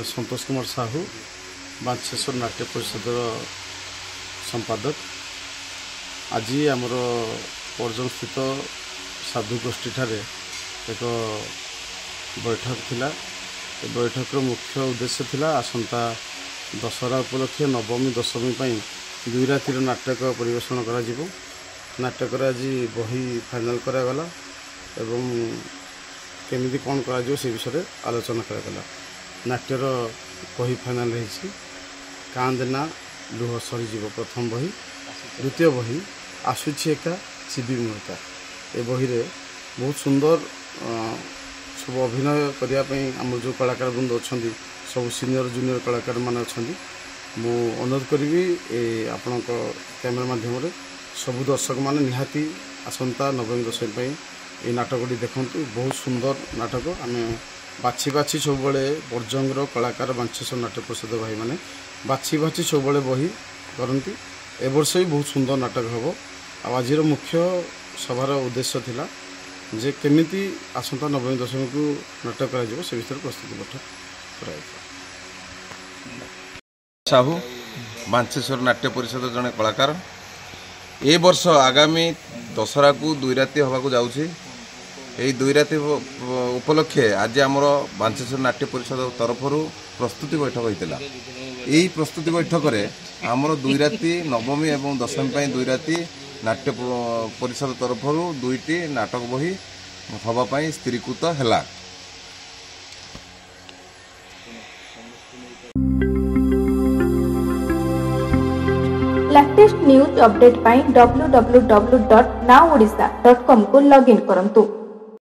संतोष कुमार साहू बांचेश्वर नाट्य परिषद संपादक। आज आमर पर्जन स्थित साधु गोष्ठी ठारे एक बैठक थिला। बैठक मुख्य उद्देश्य थिला आसंता दशहरा उपलक्षे नवमी दशमी दुई रातिर नाटक परिवेषण करा जिवो। नाटक आज बही फाइनाल करागला एवं केमिति कौन करा से विषय आलोचना करागला। नाट्यर बही फाइनाल रही कांदेना लुह सरीजीव प्रथम बही। द्वितीय बही आसुची एका चिबी मुहता। ए बही रे बहुत सुंदर सब अभिनय करने आम जो कलाकार बृंद अच्छा सब सीनियर जूनियर कलाकार मान अच्छा मु अनुरोध करी आपण कैमेरा माध्यम सबु दर्शक मान निहाती आसंता नवमी दशमी ये नाटकटी देखु। बहुत सुंदर नाटक आम बाछी बाछी सब बर्जंगर कलाकार बांचेश्वर नाट्य परिषद भाई मैंने बाछी बाछी सब बही करती। ए वर्ष भी बहुत सुंदर नाटक हम। आज मुख्य सभार उद्देश्य थिला जे केमिति आसंता नवमी दशमी को नाटक करा से विषय प्रस्तुति बैठक करा। साहू बांचेश्वर नाट्य परिषद जड़े कलाकार ए वर्ष आगामी दशहरा को दुई राति हवाक जाऊँगी। यही दुई राति उपलक्षे आज आमर बांचेश्वर नाट्य परिषद तरफ प्रस्तुति बैठक होता। यही प्रस्तुति बैठक में आमर दुई राति नवमी एवं दशमी दुई राति नाट्य परिषद तरफ दुईटी नाटक बही हवापाई स्थिरीकृत है। लेटेस्ट न्यूज अपडेट पाई www.nowodisha.com को लॉगिन करंतु।